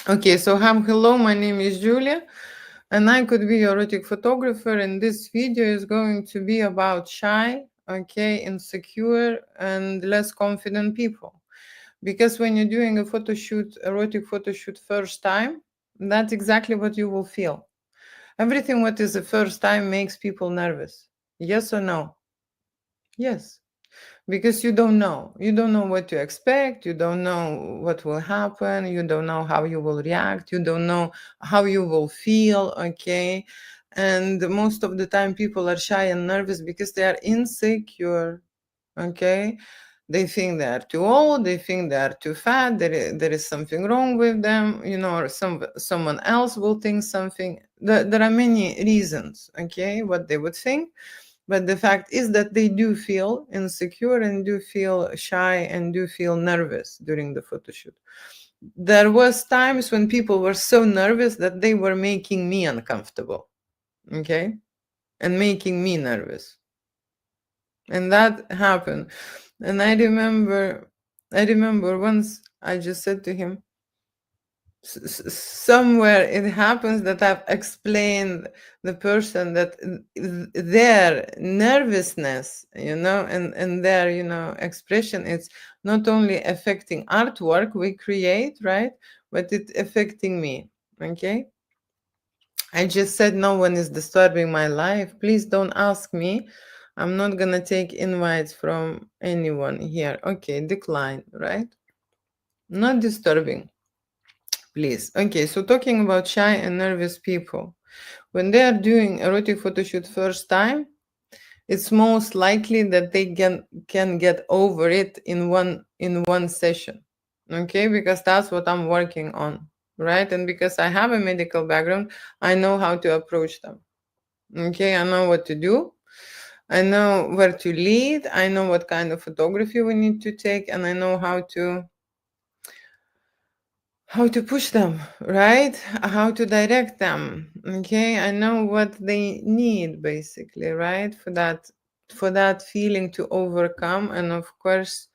Okay, so hello, my name is Julia, and I could be erotic photographer, and this video is going to be about shy, okay, insecure, and less confident people. Because when you're doing a photo shoot, erotic photo shoot first time, that's exactly what you will feel. Everything what is the first time makes people nervous. Yes or no? Yes. Because you don't know what to expect, you don't know what will happen, you don't know how you will react, you don't know how you will feel, okay? And most of the time people are shy and nervous because they are insecure, okay? They think they are too old, they think they are too fat, there is something wrong with them, you know, or someone else will think something. There are many reasons, okay, what they would think. But the fact is that they do feel insecure and do feel shy and do feel nervous during the photo shoot. There was times when people were so nervous that they were making me uncomfortable, okay? And making me nervous. And that happened. And I remember once I just said to him, somewhere it happens that I've explained the person that their nervousness, you know, and their, you know, expression, it's not only affecting artwork we create, right? But it's affecting me, okay? I just said no one is disturbing my life. Please don't ask me. I'm not gonna take invites from anyone here. Okay, decline, right? Not disturbing. Please. Okay, so talking about shy and nervous people. When they are doing erotic photo shoot first time, it's most likely that they can get over it in one session. Okay, because that's what I'm working on, right? And because I have a medical background, I know how to approach them. Okay, I know what to do. I know where to lead. I know what kind of photography we need to take, and I know how to push them, right? How to direct them. Okay, I know what they need basically, right? For that feeling to overcome. And of course,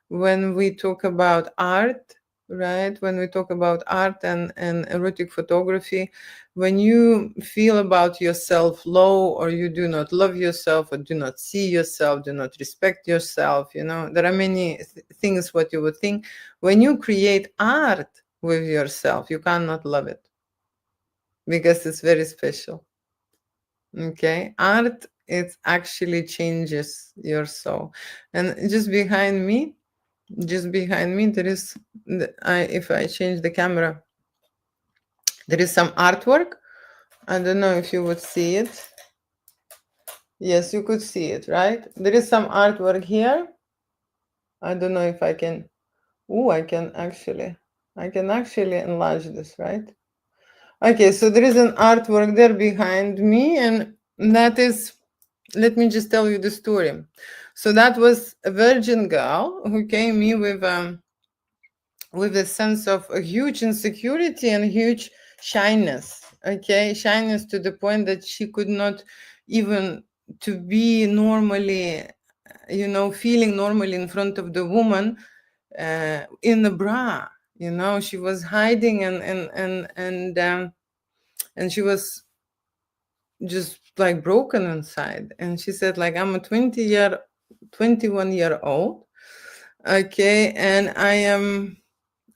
when we talk about art, right? When we talk about art and erotic photography, when you feel about yourself low, or you do not love yourself, or do not see yourself, do not respect yourself, you know, there are many things what you would think. When you create art with yourself, you cannot love it because it's very special. Okay, art, it actually changes your soul. And just behind me there is if I change the camera, there is some artwork. I don't know if you would see it. Yes, you could see it, right? There is some artwork here. I don't know if I can. Oh, I can actually enlarge this, right? Okay, so there is an artwork there behind me, and that is, let me just tell you the story. So that was a virgin girl who came me with a sense of a huge insecurity and huge shyness. Okay, shyness to the point that she could not even to be normally, you know, feeling normally in front of the woman in the bra. You know, she was hiding and she was just like broken inside. And she said, like, I'm a 21 year old, okay, and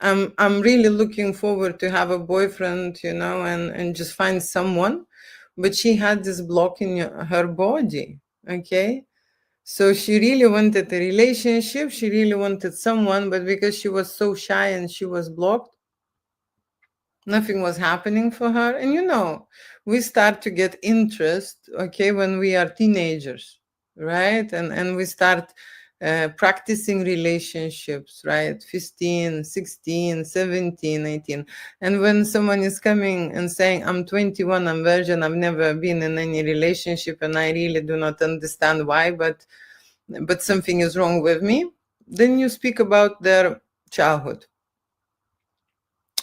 I'm really looking forward to have a boyfriend, you know, and just find someone. But she had this block in her body, okay? So she really wanted a relationship. She really wanted someone, but because she was so shy and she was blocked, nothing was happening for her. And you know, we start to get interest, okay, when we are teenagers, right? And we start practicing relationships, right? 15, 16, 17, 18. And when someone is coming and saying, I'm 21, I'm virgin, I've never been in any relationship, and I really do not understand why, but something is wrong with me, then you speak about their childhood.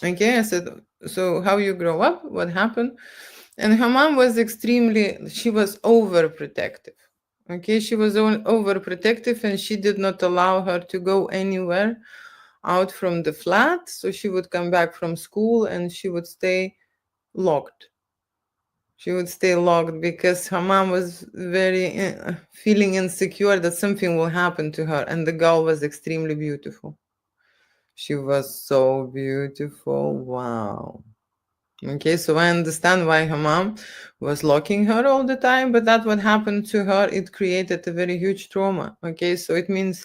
Okay, I said, so how you grow up, what happened? And her mom was she was overprotective. Okay, she was overprotective, and she did not allow her to go anywhere out from the flat. So she would come back from school and she would stay locked. She would stay locked because her mom was very feeling insecure that something will happen to her. And the girl was extremely beautiful. She was so beautiful. Wow. Okay, so I understand why her mom was locking her all the time, but that what happened to her, it created a very huge trauma. Okay, so it means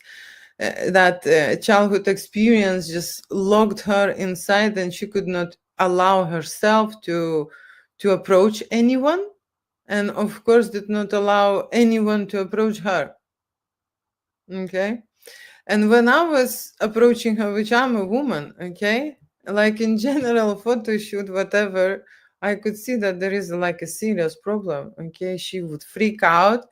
that childhood experience just locked her inside and she could not allow herself to approach anyone, and of course did not allow anyone to approach her. Okay, and when I was approaching her, which I'm a woman, okay, like in general photo shoot, whatever, I could see that there is like a serious problem. Okay, she would freak out.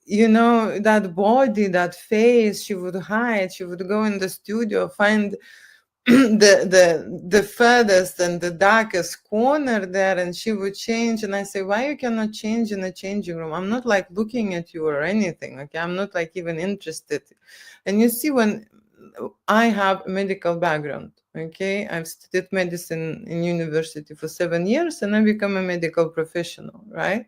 You know, that body, that face, she would hide. She would go in the studio, find the furthest and the darkest corner there, and she would change. And I say, why you cannot change in a changing room? I'm not like looking at you or anything. Okay, I'm not like even interested. And you see, when I have a medical background, okay, I've studied medicine in university for 7 years and I become a medical professional, right?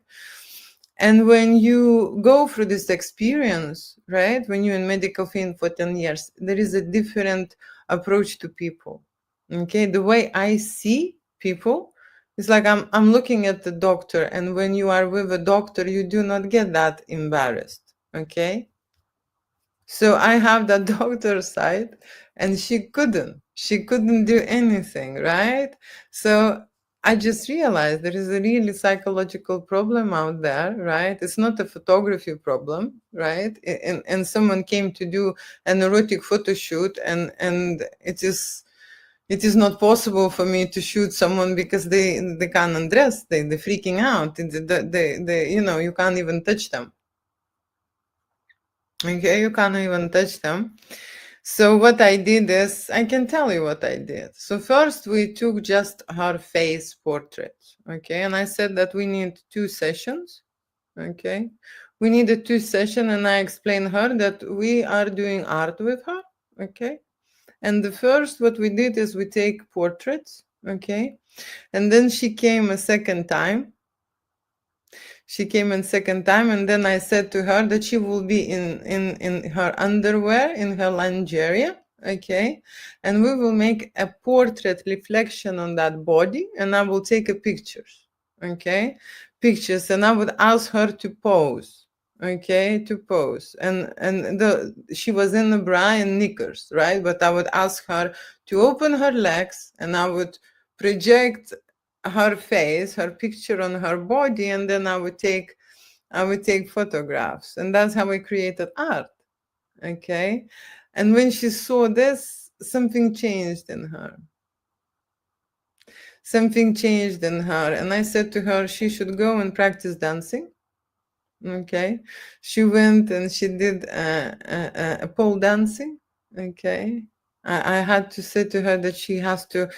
And when you go through this experience, right, when you're in medical field for 10 years, there is a different approach to people. Okay, the way I see people is like I'm looking at the doctor, and when you are with a doctor, you do not get that embarrassed. Okay, so I have that doctor side, and she couldn't do anything, right? So I just realized there is a really psychological problem out there, right? It's not a photography problem, right? And someone came to do an erotic photo shoot, and it is not possible for me to shoot someone because they can't undress, they're freaking out, they you know, you can't even touch them. Okay, you can't even touch them. So what I did is, I can tell you what I did. So first we took just her face portrait, okay? And I said that we need 2 sessions, okay? We needed 2 sessions, and I explained her that we are doing art with her, okay? And the first what we did is we take portraits, okay? And then she came a second time. She came in second time, and then I said to her that she will be in her underwear, in her lingerie, okay? And we will make a portrait reflection on that body, and I will take a pictures, okay? Pictures, and I would ask her to pose, okay? To pose. And she was in a bra and knickers, right? But I would ask her to open her legs, and I would project her face, her picture on her body, and then I would take photographs, and that's how I created art. Okay, and when she saw this, something changed in her. Something changed in her, and I said to her she should go and practice dancing. Okay, she went and she did a pole dancing. Okay, I had to say to her that she has to.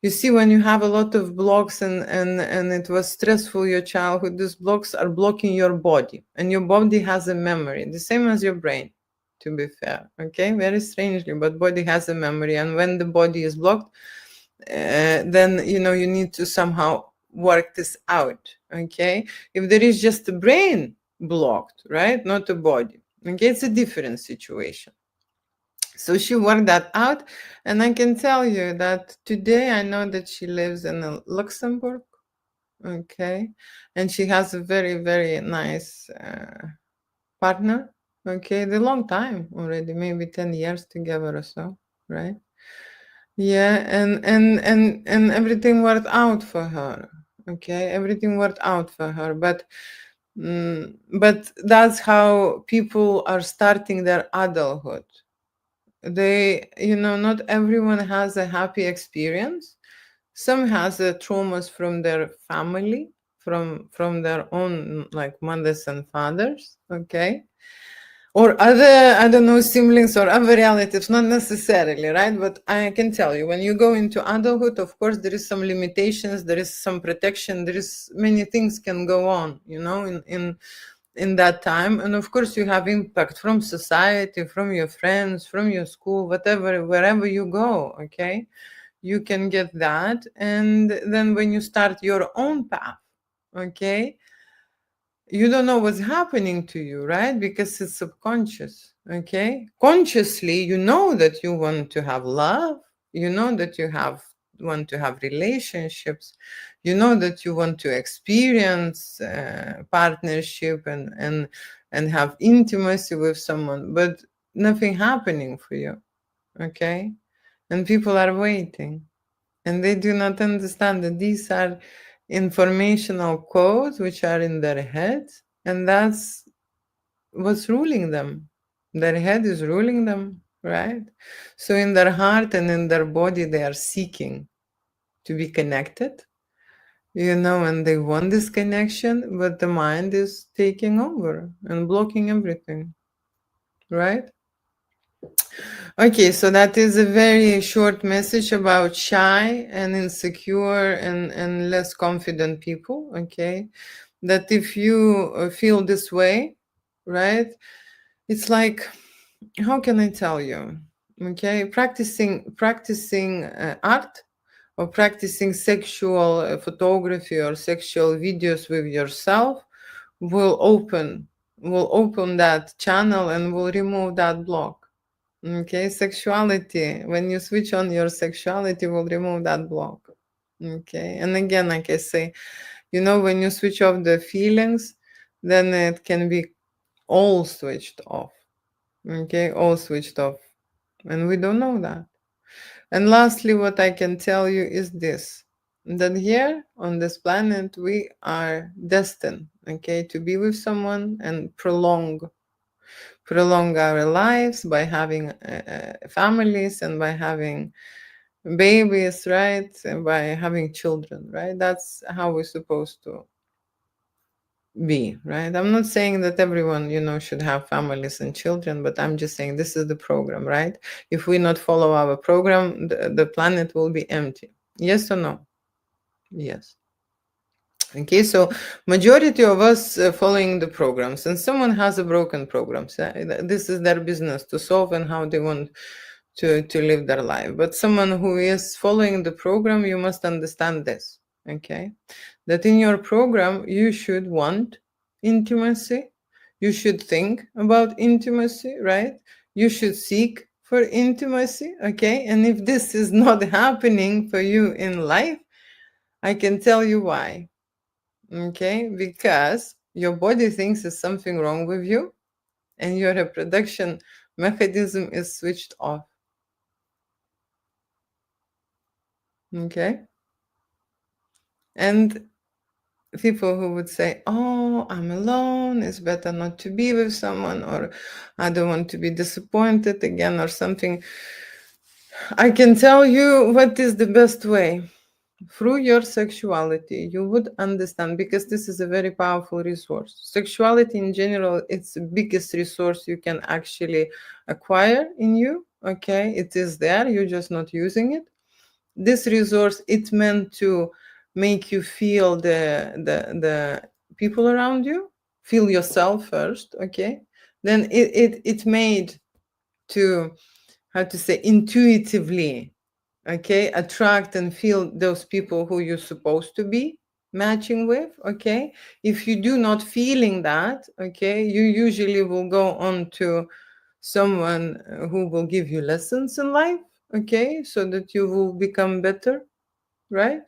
You see, when you have a lot of blocks and it was stressful your childhood, these blocks are blocking your body, and your body has a memory, the same as your brain, to be fair. Okay, very strangely, but body has a memory, and when the body is blocked, then you know you need to somehow work this out. Okay, if there is just a brain blocked, right, not a body, okay, it's a different situation. So she worked that out, and I can tell you that today I know that she lives in Luxembourg, okay, and she has a very, very nice partner, okay, the long time already, maybe 10 years together or so, right? Yeah, and everything worked out for her, okay, everything worked out for her, but that's how people are starting their adulthood. They, you know, not everyone has a happy experience. Some has traumas from their family, from their own like mothers and fathers, okay, or other, I don't know, siblings or other relatives, not necessarily, right? But I can tell you, when you go into adulthood, of course there is some limitations, there is some protection, there is many things can go on, you know, in that time. And of course you have impact from society, from your friends, from your school, whatever, wherever you go, okay, you can get that. And then when you start your own path, okay, you don't know what's happening to you, right? Because it's subconscious, okay? Consciously, you know that you want to have love, you know that you want to have relationships, you know that you want to experience partnership and have intimacy with someone, but nothing happening for you, okay? And people are waiting, and they do not understand that these are informational codes which are in their heads, and that's what's ruling them. Their head is ruling them, right? So in their heart and in their body they are seeking to be connected, and they want this connection, but the mind is taking over and blocking everything, right? Okay, so that is a very short message about shy and insecure and less confident people, okay? That if you feel this way, right? It's like, how can I tell you? Okay, practicing art or practicing sexual photography or sexual videos with yourself will open that channel and will remove that block. Okay, sexuality, when you switch on your sexuality, will remove that block. Okay, and again, like I say, when you switch off the feelings, then it can be all switched off. Okay, all switched off. And we don't know that. And lastly, what I can tell you is this, that here on this planet, we are destined, okay, to be with someone and prolong our lives by having families and by having babies, right? And by having children, right? That's how we're supposed to be, right? I'm not saying that everyone, should have families and children, but I'm just saying this is the program, right? If we not follow our program, the planet will be empty. Yes or no? Yes. Okay, so majority of us following the programs, and someone has a broken program. So this is their business to solve and how they want to live their life. But someone who is following the program, you must understand this, okay? That in your program, you should want intimacy. You should think about intimacy, right? You should seek for intimacy, okay? And if this is not happening for you in life, I can tell you why. Okay, because your body thinks there's something wrong with you and your reproduction mechanism is switched off. Okay, and people who would say, oh, I'm alone, it's better not to be with someone, or I don't want to be disappointed again or something, I can tell you what is the best way. Through your sexuality, you would understand, because this is a very powerful resource. Sexuality in general, it's the biggest resource you can actually acquire in you. Okay, it is there, you're just not using it. This resource, it's meant to make you feel the people around you, feel yourself first. Okay, then it made to, how to say, intuitively, okay, attract and feel those people who you're supposed to be matching with. Okay, if you do not feeling that, okay, you usually will go on to someone who will give you lessons in life, okay, so that you will become better, right?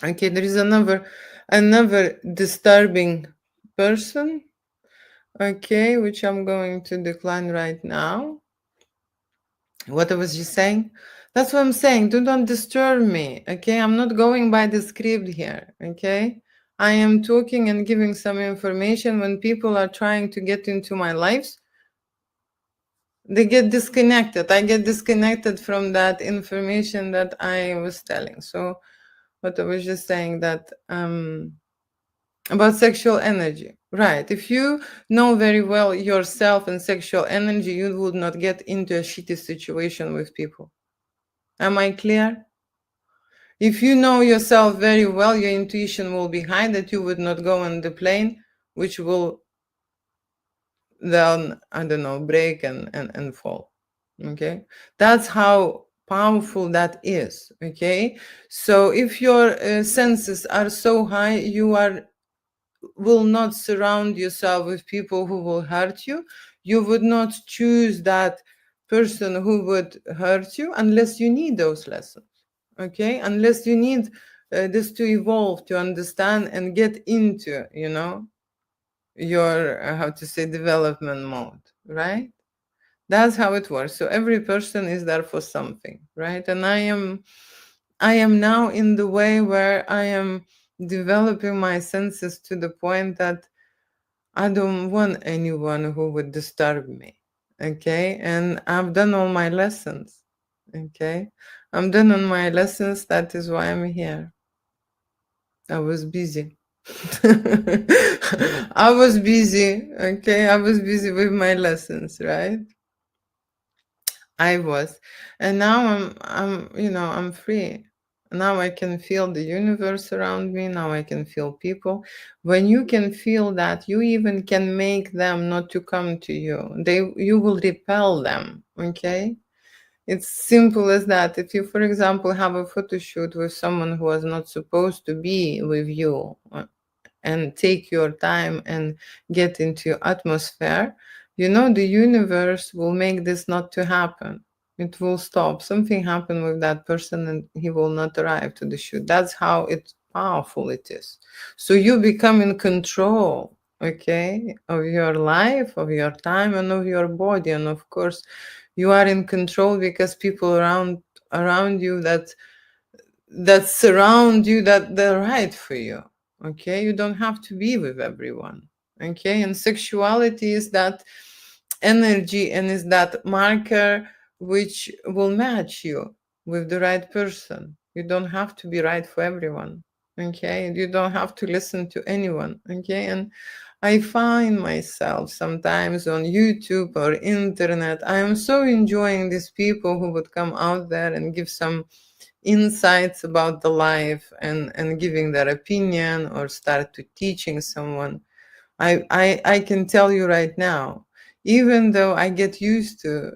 Okay, there is another disturbing person, okay, which I'm going to decline right now. What I was just saying? That's what I'm saying. Do not disturb me, okay? I'm not going by the script here, okay? I am talking and giving some information. When people are trying to get into my lives, they get disconnected. I get disconnected from that information that I was telling. So what I was just saying, that about sexual energy, right? If you know very well yourself and sexual energy, you would not get into a shitty situation with people. Am I clear? If you know yourself very well, your intuition will be high that you would not go on the plane which will then, I don't know, break and fall. Okay, that's how powerful that is. Okay, so if your senses are so high, you will not surround yourself with people who will hurt you. You would not choose that person who would hurt you unless you need those lessons. Okay, unless you need this to evolve, to understand and get into, your how to say, development mode, right? That's how it works. So every person is there for something, right? And I am now in the way where I am developing my senses to the point that I don't want anyone who would disturb me. Okay, and I've done all my lessons. Okay, I'm done on my lessons. That is why I'm here. I was busy. I was busy. Okay, I was busy with my lessons, right? I was. And now I'm free. Now I can feel the universe around me. Now I can feel people. When you can feel that, you even can make them not to come to you. You will repel them. Okay? It's simple as that. If you, for example, have a photo shoot with someone who was not supposed to be with you, and take your time and get into your atmosphere, the universe will make this not to happen. It will stop. Something happened with that person and he will not arrive to the shoot. That's how powerful it is. So you become in control, okay, of your life, of your time, and of your body. And of course, you are in control because people around you that surround you, that they're right for you. Okay, you don't have to be with everyone. Okay, and sexuality is that energy and is that marker which will match you with the right person. You don't have to be right for everyone. Okay, you don't have to listen to anyone. Okay, and I find myself sometimes on YouTube or internet, I am so enjoying these people who would come out there and give some insights about the life and giving their opinion or start to teaching someone. I can tell you right now, even though I get used to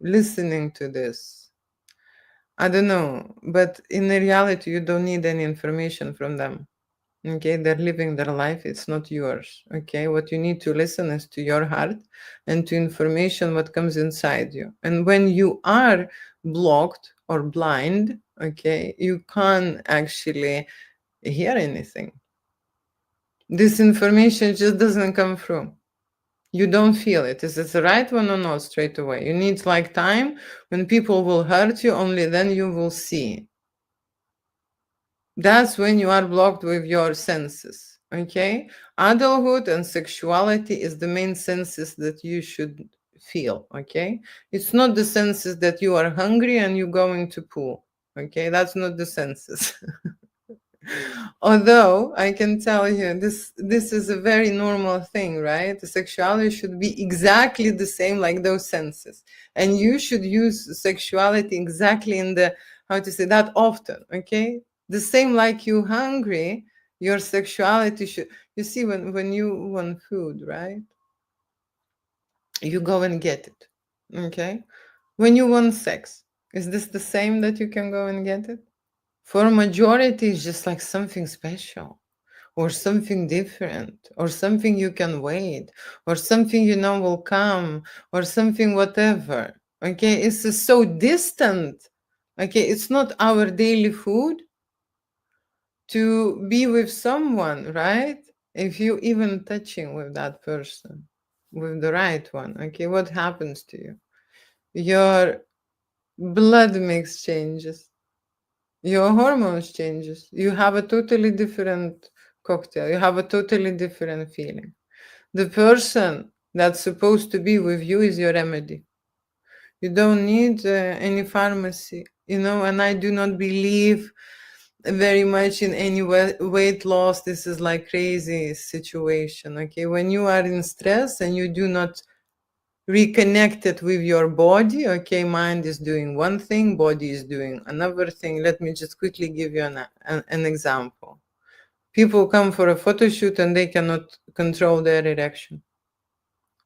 listening to this, I don't know, but in reality you don't need any information from them. Okay, they're living their life, it's not yours. Okay, what you need to listen is to your heart and to information what comes inside you. And when you are blocked or blind, okay, you can't actually hear anything. This information just doesn't come through. You don't feel it. Is it the right one or not straight away? You need like time. When people will hurt you, only then you will see. That's when you are blocked with your senses. Okay, adulthood and sexuality is the main senses that you should feel. Okay, it's not the senses that you are hungry and you go into pool. Okay, that's not the senses. Although I can tell you this is a very normal thing, right? The sexuality should be exactly the same like those senses, and you should use sexuality exactly in the, how to say, that often. Okay, the same like you hungry, your sexuality should. You see, when you want food, right? You go and get it. Okay, when you want sex, is this the same that you can go and get it? For a majority, it's just like something special or something different or something you can wait or something will come or something whatever. Okay, it's so distant. Okay, it's not our daily food to be with someone, right? If you even touching with that person, with the right one, okay, what happens to you? Your blood mix changes, your hormones changes, you have a totally different cocktail, you have a totally different feeling. The person that's supposed to be with you is your remedy. You don't need any pharmacy, and I do not believe very much in any weight loss. This is like crazy situation. Okay, when you are in stress and you do not reconnected with your body, okay, mind is doing one thing, body is doing another thing. Let me just quickly give you an example. People come for a photo shoot and they cannot control their erection,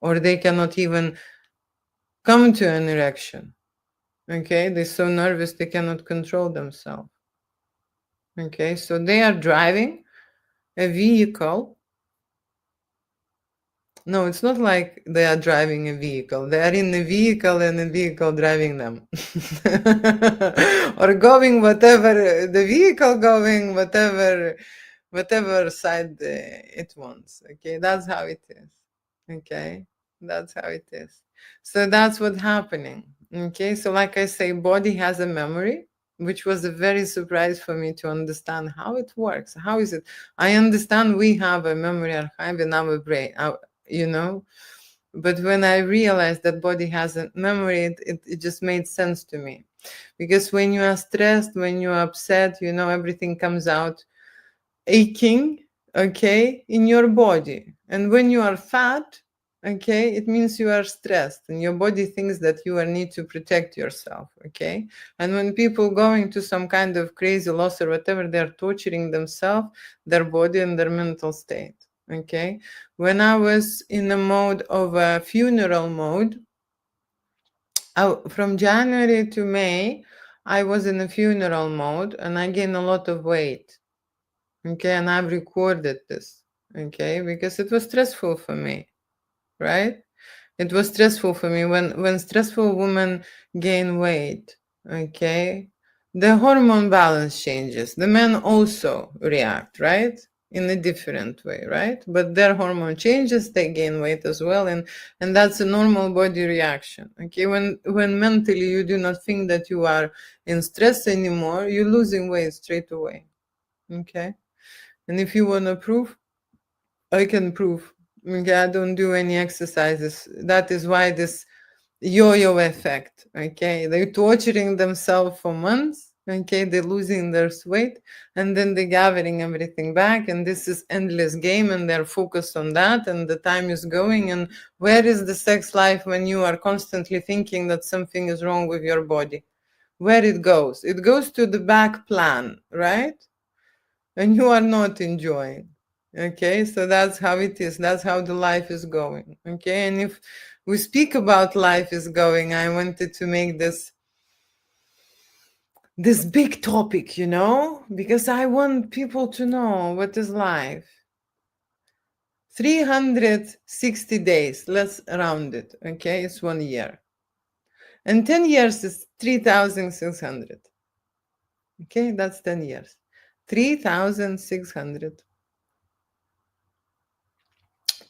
or they cannot even come to an erection. Okay, they're so nervous they cannot control themselves. Okay, so they are driving a vehicle. No, it's not like they are driving a vehicle. They are in a vehicle and a vehicle driving them. Or going whatever the vehicle going, whatever side it wants. Okay, that's how it is. Okay, that's how it is. So that's what's happening. Okay, so like I say, body has a memory, which was a very surprise for me to understand how it works. How is it? I understand we have a memory archive in our brain, you know, but when I realized that body has a memory, it just made sense to me. Because when you are stressed, when you are upset, you know, everything comes out aching, okay, in your body. And when you are fat, okay, it means you are stressed and your body thinks that you need to protect yourself, okay. And when people going to some kind of crazy loss or whatever, they're torturing themselves, their body and their mental state, okay. When I was in a mode of a funeral mode, from January to May, I was in a funeral mode and I gained a lot of weight. Okay, and I've recorded this, okay, because it was stressful for me, right? It was stressful for me when stressful women gain weight, okay, the hormone balance changes. The men also react, right? In a different way, right? But their hormone changes, they gain weight as well, and that's a normal body reaction. Okay, when mentally you do not think that you are in stress anymore, you're losing weight straight away. Okay. And if you want to prove, I can prove. Okay, I don't do any exercises. That is why this yo-yo effect. Okay, they're torturing themselves for months. Okay, they're losing their weight, and then they're gathering everything back. And this is endless game, and they're focused on that. And the time is going. And where is the sex life when you are constantly thinking that something is wrong with your body? Where it goes? It goes to the back plan, right? And you are not enjoying. Okay, so that's how it is. That's how the life is going. Okay, and if we speak about life is going, I wanted to make this big topic, you know, because I want people to know what is life. 360 days, let's round it. Okay, it's 1 year. And 10 years is 3,600. Okay, that's 10 years. 3,600.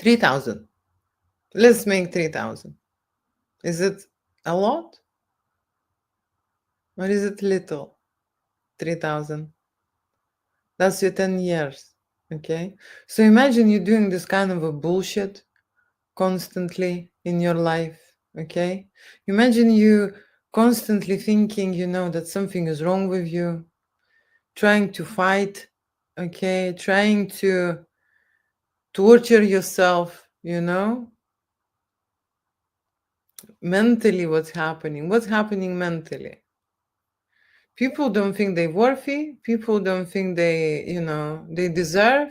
3,000. Let's make 3,000. Is it a lot? Or is it little? 3,000. That's your 10 years. Okay? So imagine you doing this kind of a bullshit constantly in your life. Okay? Imagine you constantly thinking, you know, that something is wrong with you, trying to fight, okay? Trying to torture yourself, you know? Mentally, what's happening? What's happening mentally? People don't think they're worthy. People don't think they, you know, they deserve.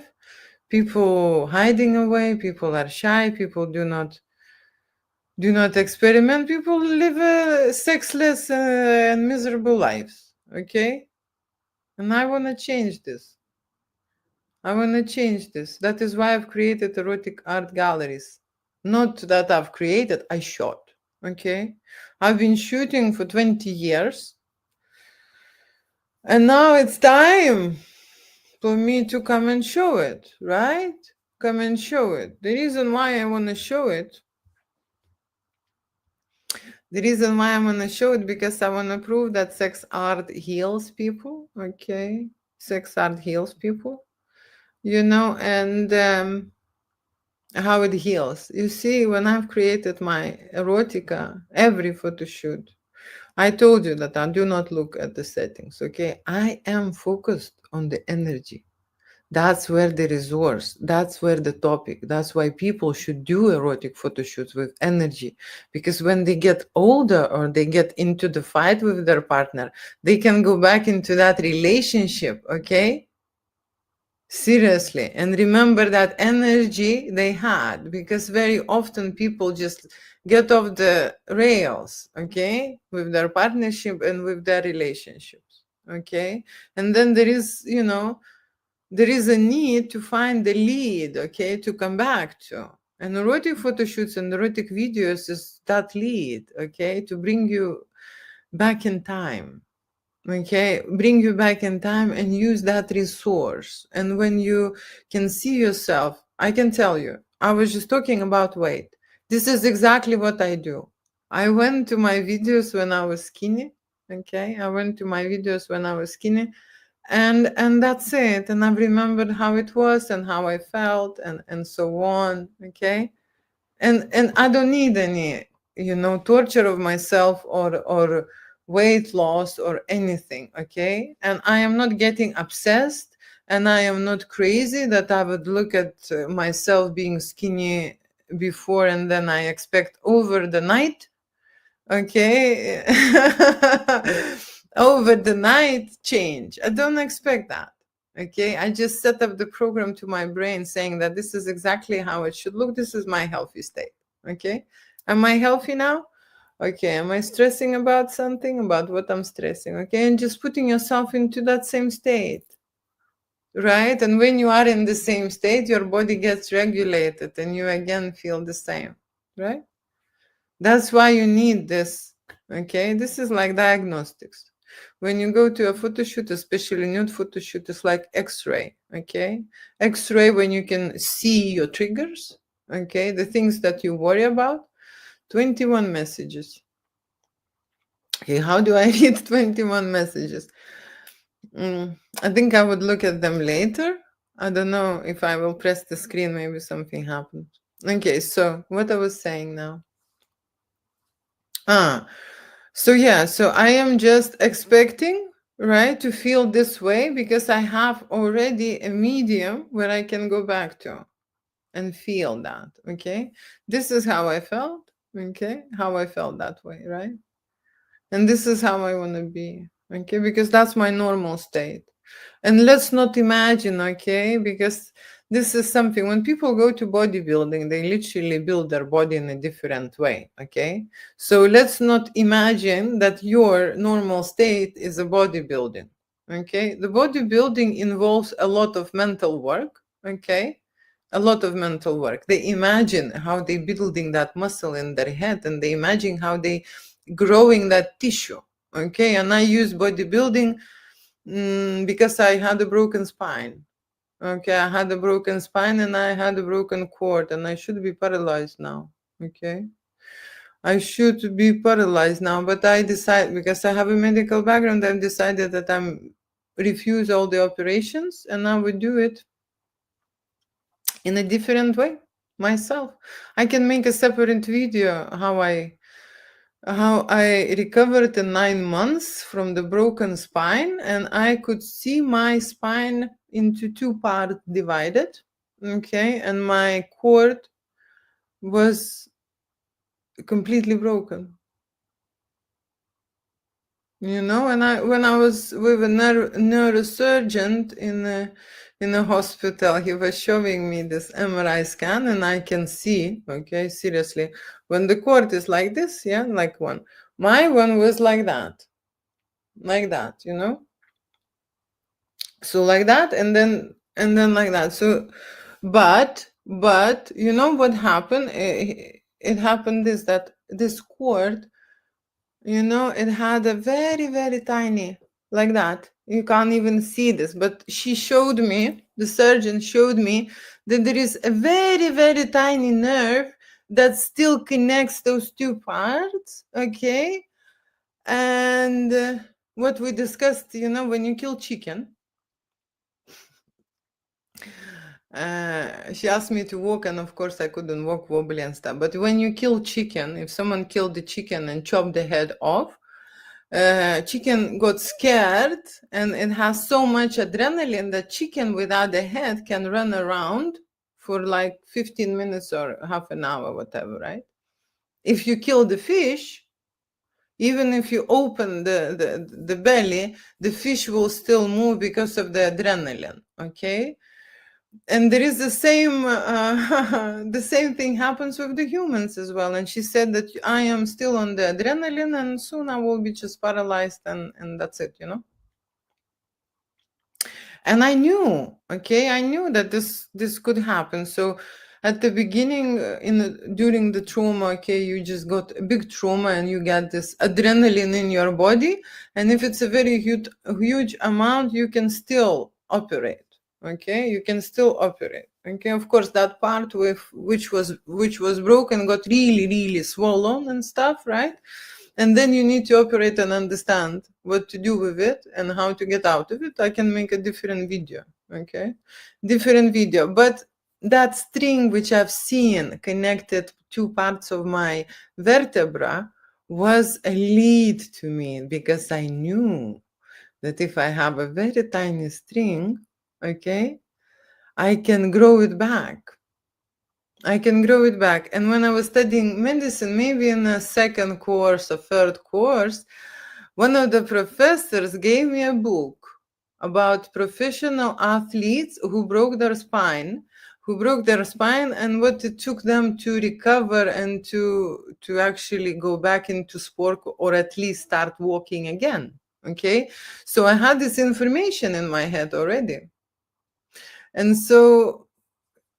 People hiding away. People are shy. People do not experiment. People live a sexless and miserable lives. Okay, and I want to change this. I want to change this. That is why I've created erotic art galleries. Not that I've created. I shot. Okay, I've been shooting for 20 years. And now it's time for me to come and show it, right? Come and show it. The reason why I want to show it, because I want to prove that sex art heals people, okay? Sex art heals people, you know, and how it heals. You see, when I've created my erotica, every photo shoot, I told you that I do not look at the settings, okay? I am focused on the energy. That's where the resource, that's where the topic, that's why people should do erotic photo shoots with energy. Because when they get older or they get into the fight with their partner, they can go back into that relationship, okay? Seriously. And remember that energy they had, because very often people just get off the rails, okay, with their partnership and with their relationships, okay? And then there is, there is a need to find the lead, okay, to come back to. And erotic photo shoots and erotic videos is that lead, okay, to bring you back in time, okay, bring you back in time and use that resource. And when you can see yourself, I can tell you, I was just talking about weight. This is exactly what I do. I went to my videos when I was skinny, okay, I went to my videos when I was skinny, and that's it. And I've remembered how it was and how I felt and so on, okay. And I don't need any, torture of myself or weight loss or anything, okay. And I am not getting obsessed, and I am not crazy that I would look at myself being skinny before and then I expect over the night, okay, over the night change. I don't expect that, okay. I just set up the program to my brain saying that this is exactly how it should look. This is my healthy state, okay. Am I healthy now? Okay. Am I stressing about something, about what I'm stressing, okay. And just putting yourself into that same state, right? And when you are in the same state, your body gets regulated and you again feel the same, right? That's why you need this, okay? This is like diagnostics. When you go to a photo shoot, especially nude photo shoot, it's like X-ray, okay? X-ray when you can see your triggers, okay? The things that you worry about. 21 messages. Okay, how do I read 21 messages? I think I would look at them later. I don't know if I will press the screen, maybe something happens. Okay, so what I was saying now. So yeah, so I am just expecting, right, to feel this way because I have already a medium where I can go back to and feel that, okay? This is how I felt, okay? How I felt that way, right? And this is how I want to be, okay? Because that's my normal state. And let's not imagine, okay? Because this is something, when people go to bodybuilding, they literally build their body in a different way, okay? So let's not imagine that your normal state is a bodybuilding, okay? The bodybuilding involves a lot of mental work, okay? A lot of mental work. They imagine how they building that muscle in their head, and they imagine how they growing that tissue, okay? And I use bodybuilding because I had a broken spine. Okay, I had a broken spine and I had a broken cord, and I should be paralyzed now. Okay, I should be paralyzed now, but I decided, because I have a medical background, I've decided that I'm refuse all the operations and I would do it in a different way myself. I can make a separate video how I recovered in 9 months from the broken spine, and I could see my spine into two parts divided, okay, and my cord was completely broken. And when I was with a neurosurgeon in a hospital, he was showing me this MRI scan, and I can see, okay, seriously, when the cord is like this, yeah, like one. My one was like that, so like that, and then like that. So, but you know what happened? It happened is that this cord, it had a very, very tiny, like that. You can't even see this, but the surgeon showed me that there is a very, very tiny nerve that still connects those two parts, okay? And what we discussed, when you kill chicken, she asked me to walk, and of course I couldn't walk wobbly and stuff. But when you kill chicken, if someone killed the chicken and chopped the head off, chicken got scared, and it has so much adrenaline that chicken without a head can run around for like 15 minutes or half an hour, whatever, right? If you kill the fish, even if you open the belly, the fish will still move because of the adrenaline, okay? And there is the same the same thing happens with the humans as well. And she said that I am still on the adrenaline, and soon I will be just paralyzed, and that's it, you know. And I knew, okay, I knew that this could happen. So at the beginning, during the trauma, okay, you just got a big trauma and you get this adrenaline in your body, and if it's a very huge amount, you can still operate. Okay, you can still operate. Okay, of course, that part with which was broken got really swollen and stuff, right? And then you need to operate and understand what to do with it and how to get out of it. I can make a different video, okay? Different video. But that string which I've seen connected two parts of my vertebra was a lead to me, because I knew that if I have a very tiny string, okay, I can grow it back. I can grow it back. And when I was studying medicine, maybe in a second course or third course, one of the professors gave me a book about professional athletes who broke their spine, and what it took them to recover and to actually go back into sport, or at least start walking again. Okay, so I had this information in my head already, and so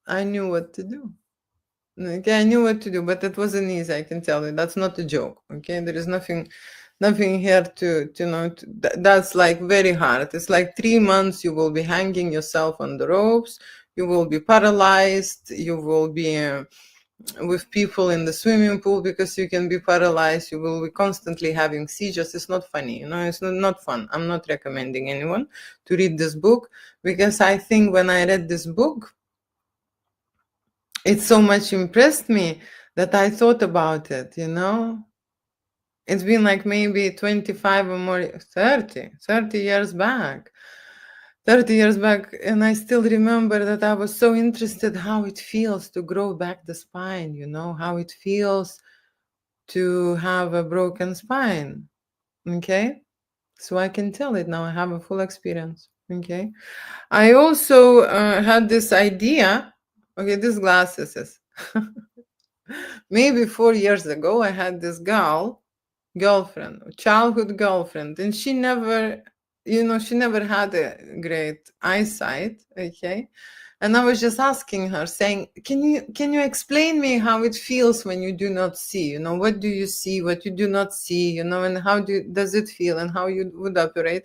I knew what to do. Okay, I knew what to do, but it wasn't easy. I can tell you, that's not a joke. Okay, there is nothing here to know. That's like very hard. It's like 3 months. You will be hanging yourself on the ropes. You will be paralyzed. You will be with people in the swimming pool because you can be paralyzed. You will be constantly having seizures. It's not funny, you know. It's not fun. I'm not recommending anyone to read this book, because I think when I read this book, it so much impressed me that I thought about it, you know. It's been like maybe 25 or more, 30 years back. 30 years back, and I still remember that I was so interested how it feels to grow back the spine, you know, how it feels to have a broken spine. Okay? So I can tell it now. I have a full experience. Okay? I also had this idea. Okay, these glasses is maybe 4 years ago, I had this girlfriend, childhood girlfriend, and she never, you know, she never had a great eyesight, okay? And I was just asking her, saying, can you explain me how it feels when you do not see? You know, what do you see, what you do not see, you know, and how does it feel, and how you would operate?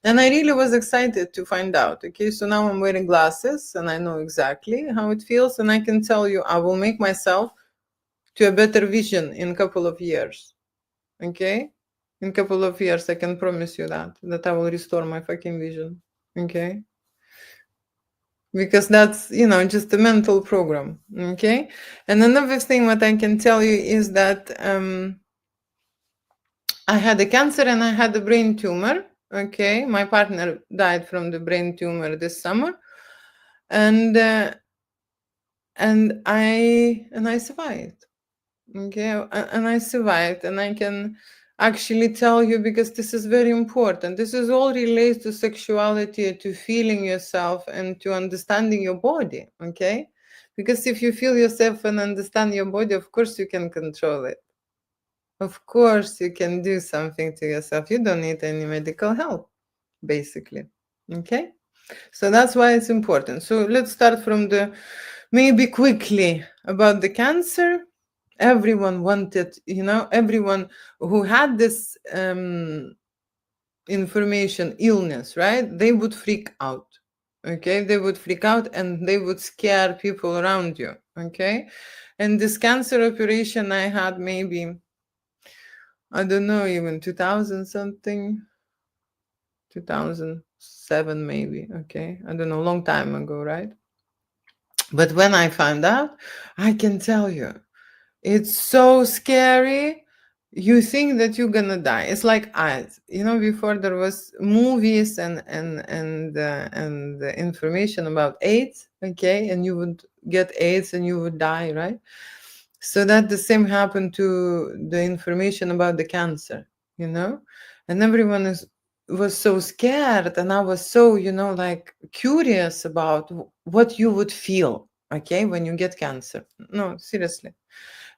And I really was excited to find out. Okay, so now I'm wearing glasses and I know exactly how it feels, and I can tell you, I will make myself to a better vision in a couple of years. Okay, in a couple of years, I can promise you that I will restore my fucking vision. Okay, because that's, you know, just a mental program. Okay, and another thing what I can tell you is that I had a cancer and I had a brain tumor. Okay, my partner died from the brain tumor this summer, and I survived. Okay, and I survived, and I can actually tell you, because this is very important. This is all relates to sexuality, to feeling yourself, and to understanding your body. Okay, because if you feel yourself and understand your body, of course you can control it. Of course you can do something to yourself. You don't need any medical help, basically. Okay, so that's why it's important. So let's start from the maybe quickly about the cancer. Everyone wanted, you know, everyone who had this information, illness, right? They would freak out. Okay, they would freak out and they would scare people around you. Okay, and this cancer operation I had maybe, I don't know, even 2000 something, 2007 maybe. Okay, I don't know, long time ago, right? But when I found out, I can tell you, it's so scary. You think that you're gonna die. It's like AIDS. You know, before there was movies and the information about AIDS, okay, and you would get AIDS and you would die, right? So that the same happened to the information about the cancer, you know, and everyone was so scared, and I was so, like curious about what you would feel, okay, when you get cancer. No, seriously.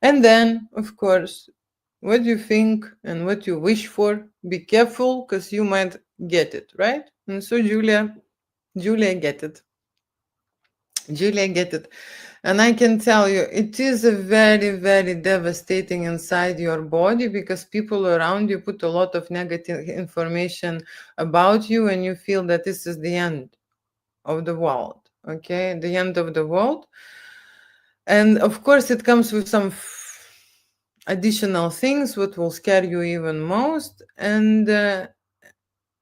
And then, of course, what you think and what you wish for, be careful because you might get it, right? And so Julia get it. Julia get it. And I can tell you, it is a very, very devastating inside your body because people around you put a lot of negative information about you, and you feel that this is the end of the world. Okay, the end of the world. And of course, it comes with some additional things what will scare you even most. And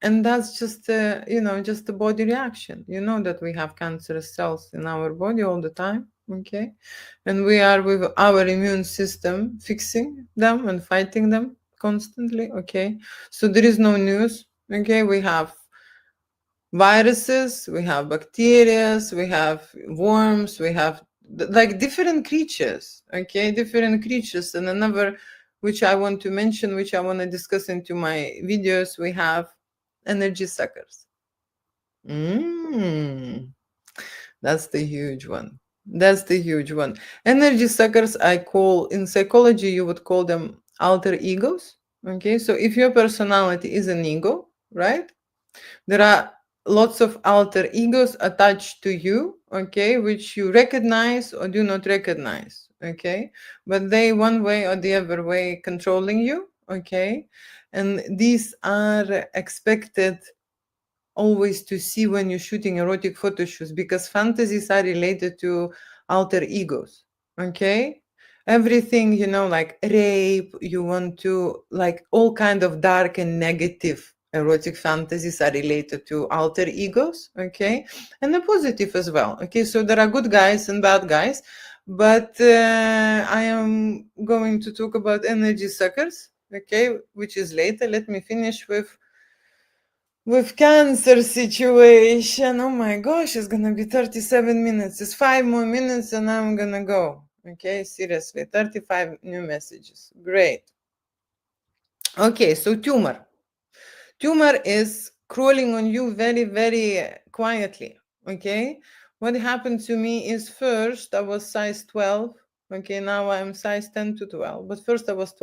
that's just just a body reaction. You know that we have cancerous cells in our body all the time, okay, and we are with our immune system fixing them and fighting them constantly, okay. So there is no news, okay. We have viruses, we have bacteria, we have worms, we have like different creatures, okay, different creatures. And another which I want to mention, which I want to discuss into my videos, we have energy suckers. That's the huge one. That's the huge one. Energy suckers, I call, in psychology you would call them alter egos, okay. So if your personality is an ego, right, there are lots of alter egos attached to you, okay, which you recognize or do not recognize, okay, but they one way or the other way controlling you, okay. And these are expected always to see when you're shooting erotic photo shoots, because fantasies are related to alter egos, okay. Everything, like rape, you want to, like, all kind of dark and negative erotic fantasies are related to alter egos, okay, and the positive as well, okay. So there are good guys and bad guys, but I am going to talk about energy suckers, okay, which is later. Let me finish with cancer situation. Oh my gosh, it's gonna be 37 minutes. It's 5 more minutes and I'm gonna go. Okay, seriously, 35 new messages. Great. Okay, so tumor. Tumor is crawling on you very, very quietly. Okay, what happened to me is, first I was size 12. Okay, now I'm size 10 to 12. But first I was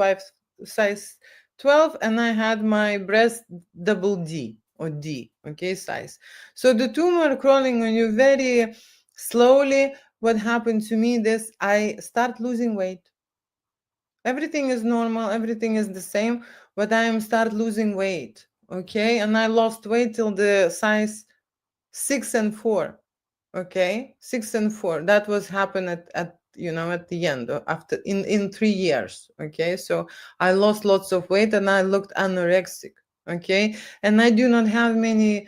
size 12, and I had my breast double D or D, okay, size. So the tumor crawling on you very slowly. What happened to me, this, I start losing weight. Everything is normal, everything is the same, but I am start losing weight, okay. And I lost weight till the size 6 and 4, okay, 6 and 4. That was happened at the end, after in 3 years, okay. So I lost lots of weight and I looked anorexic, okay. And I do not have many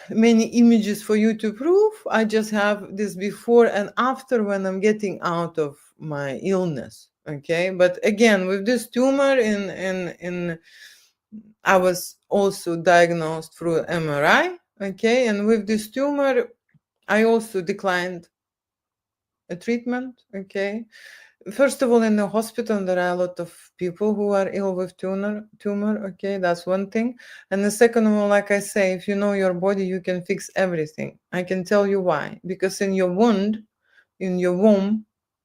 images for you to prove. I just have this before and after when I'm getting out of my illness, okay. But again, with this tumor in I was also diagnosed through MRI, okay. And with this tumor I also declined a treatment, okay. First of all, in the hospital, there are a lot of people who are ill with tumor. Okay, that's one thing. And the second one, like I say, if you know your body, you can fix everything. I can tell you why. Because in your womb,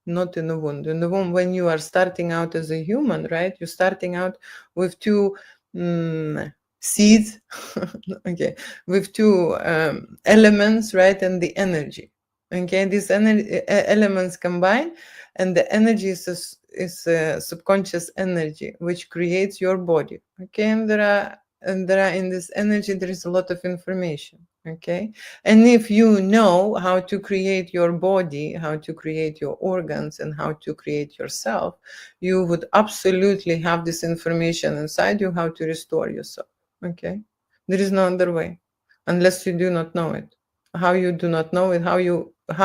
not in the wound, in the womb, when you are starting out as a human, right? You're starting out with two seeds, okay, with two elements, right? And the energy. Okay, these elements combine, and the energy is a subconscious energy which creates your body, okay. And there are in this energy there is a lot of information, okay. And if you know how to create your body, how to create your organs, and how to create yourself, you would absolutely have this information inside you, how to restore yourself, okay. There is no other way, unless you do not know it. How you do not know it? How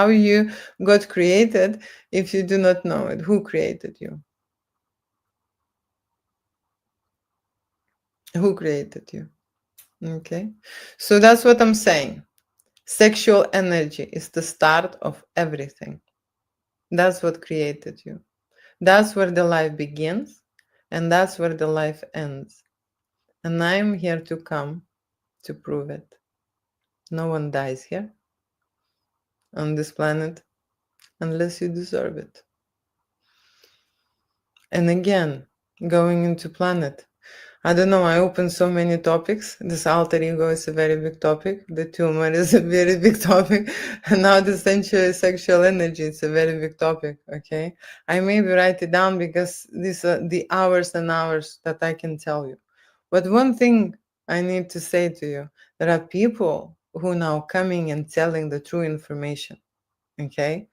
you got created if you do not know it? Who created you? Who created you? Okay. So that's what I'm saying. Sexual energy is the start of everything. That's what created you. That's where the life begins, and that's where the life ends. And I'm here to come to prove it. No one dies here on this planet unless you deserve it. And again, going into planet, I don't know, I opened so many topics. This alter ego is a very big topic. The tumor is a very big topic. And now the sensual sexual energy, it's a very big topic, okay? I maybe write it down because these are the hours and hours that I can tell you. But one thing I need to say to you, there are people who now coming and telling the true information, okay?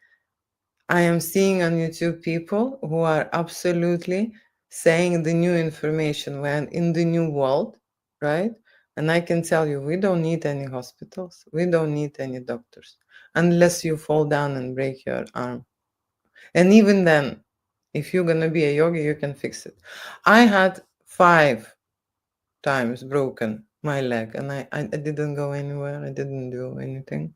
I am seeing on YouTube people who are absolutely saying the new information when in the new world, right? And I can tell you, we don't need any hospitals. We don't need any doctors unless you fall down and break your arm. And even then, if you're going to be a yogi, you can fix it. I had 5 times broken my leg and I didn't go anywhere. I didn't do anything.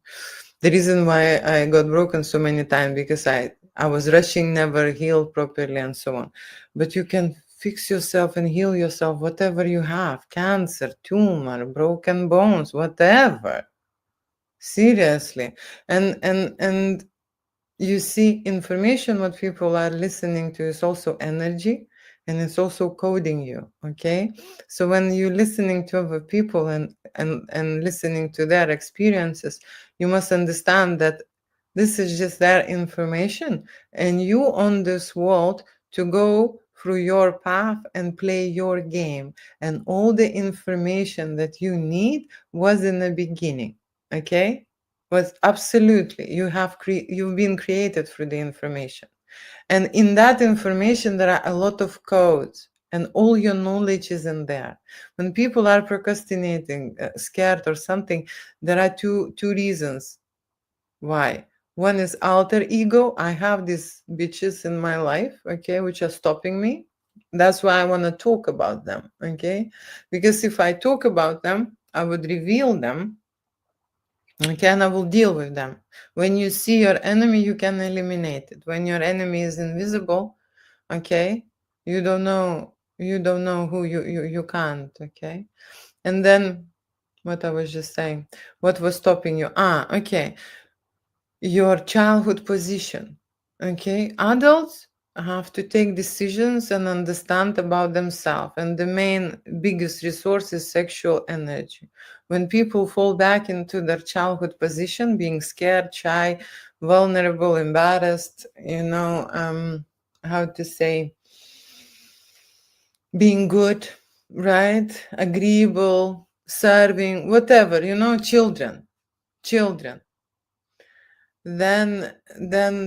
The reason why I got broken so many times because I was rushing, never healed properly and so on. But you can fix yourself and heal yourself, whatever you have, cancer, tumor, broken bones, whatever. Seriously. And you see, information what people are listening to is also energy and it's also coding you, okay? So when you're listening to other people and listening to their experiences, you must understand that this is just their information and you on this world to go through your path and play your game, and all the information that you need was in the beginning, okay? Was absolutely, you've been created through the information, and in that information there are a lot of codes and all your knowledge is in there. When people are procrastinating, scared or something, there are two reasons why. One is alter ego. I have these bitches in my life, okay, which are stopping me. That's why I want to talk about them, okay? Because if I talk about them, I would reveal them. Okay, and I will deal with them. When you see your enemy, you can eliminate it. When your enemy is invisible, okay, you don't know who you can't, okay? And then what I was just saying, what was stopping you? Okay, your childhood position, okay? Adults have to take decisions and understand about themselves, and the main biggest resource is sexual energy. When people fall back into their childhood position, being scared, shy, vulnerable, embarrassed, how to say, being good, right, agreeable, serving, whatever, children, then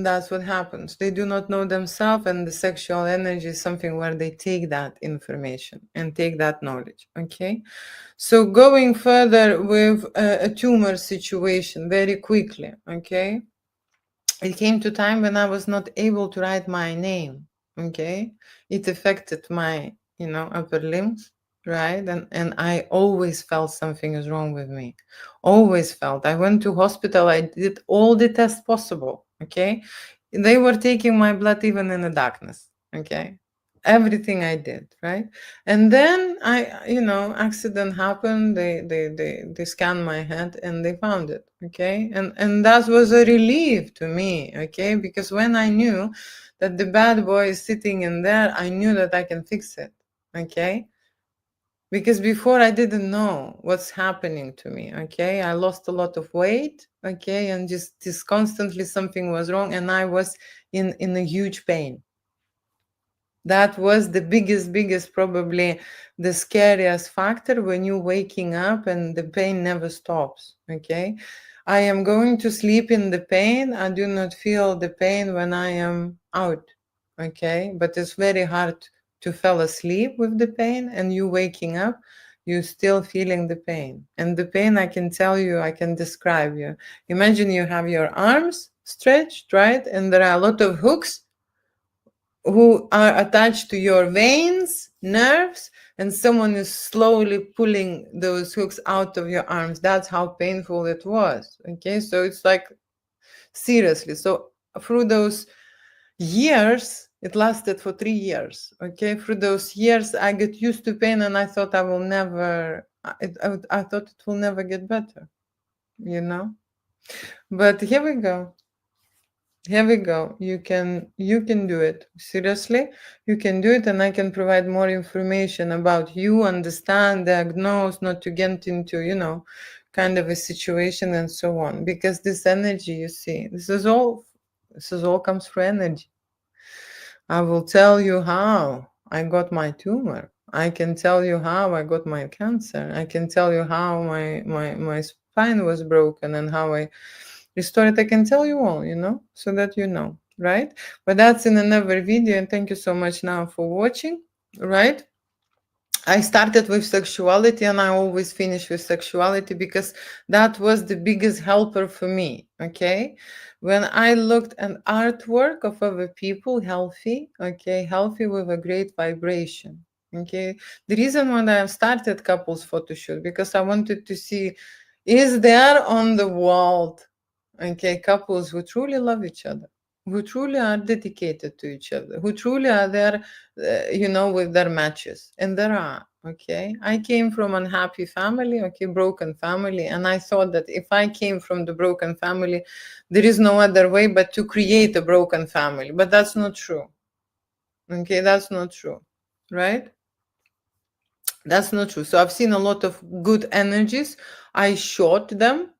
that's what happens. They do not know themselves, and the sexual energy is something where they take that information and take that knowledge, okay? So going further with a tumor situation very quickly, okay? It came to time when I was not able to write my name, okay? It affected my, upper limbs, right? And I always felt something is wrong with me. Always felt. I went to hospital. I did all the tests possible, okay? They were taking my blood even in the darkness, okay? Everything I did, right? And then accident happened. They scanned my head and they found it, okay? And that was a relief to me, okay? Because when I knew that the bad boy is sitting in there, I knew that I can fix it, okay? Because before I didn't know what's happening to me, okay? I lost a lot of weight, okay? And just constantly something was wrong, and I was in a huge pain. That was the biggest, probably the scariest factor when you're waking up and the pain never stops, okay? I am going to sleep in the pain. I do not feel the pain when I am out, okay? But it's very hard to fall asleep with the pain, and you waking up, you still feeling the pain. And the pain, I can tell you, I can describe you. Imagine you have your arms stretched, right? And there are a lot of hooks who are attached to your veins, nerves, and someone is slowly pulling those hooks out of your arms. That's how painful it was. Okay, so it's like seriously. So through those years, It lasted for 3 years. Okay, through those years, I got used to pain, and I thought I will never. I thought it will never get better. You know. But here we go. Here we go. You can do it. Seriously, you can do it, and I can provide more information about you, understand, diagnose, not to get into, kind of a situation and so on. Because this energy, you see, this is all comes through energy. I will tell you how I got my tumor. I can tell you how I got my cancer. I can tell you how my spine was broken and how I restored it. I can tell you all, so that you know, right? But that's in another video. And thank you so much now for watching, right? I started with sexuality and I always finish with sexuality because that was the biggest helper for me. Okay. When I looked at artwork of other people, healthy with a great vibration. Okay. The reason why I started couples photo shoot because I wanted to see is there on the world, couples who truly love each other, who truly are dedicated to each other, who truly are there, with their matches. And there are, I came from unhappy family, broken family. And I thought that if I came from the broken family, there is no other way but to create a broken family. But that's not true. That's not true, right? That's not true. So I've seen a lot of good energies. I shot them,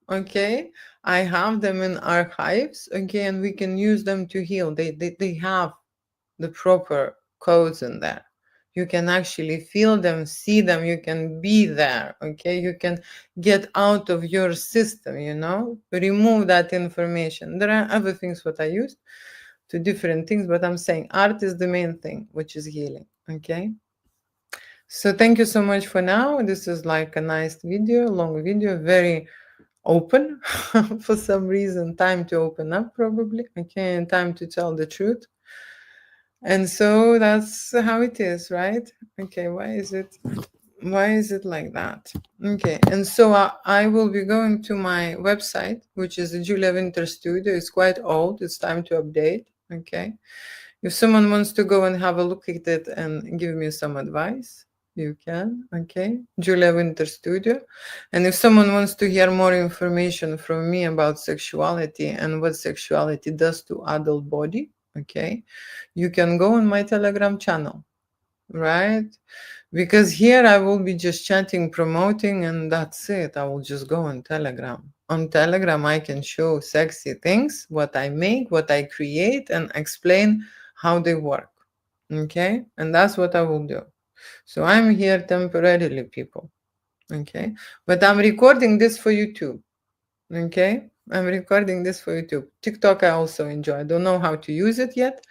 I have them in archives, and we can use them to heal. They have the proper codes in there. You can actually feel them, see them, you can be there, You can get out of your system, remove that information. There are other things what I used to different things, but I'm saying art is the main thing, which is healing, So thank you so much for now. This is like a nice video, long video, very open for some reason. Time to open up probably, and time to tell the truth. And so that's how it is, right? Why is it like that? And so I will be going to my website, which is the Julia Winter Studio. It's quite old. It's time to update. If someone wants to go and have a look at it and give me some advice, you can. Julia Winter Studio. And if someone wants to hear more information from me about sexuality and what sexuality does to adult body, you can go on my Telegram channel, right? Because here I will be just chatting, promoting, and that's it. I will just go on Telegram. On Telegram, I can show sexy things, what I make, what I create, and explain how they work. And that's what I will do. So I'm here temporarily, people. But I'm recording this for YouTube. I'm recording this for YouTube. TikTok I also enjoy. I don't know how to use it yet.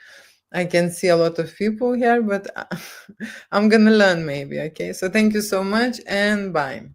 I can see a lot of people here, but I'm gonna learn maybe. So thank you so much and bye.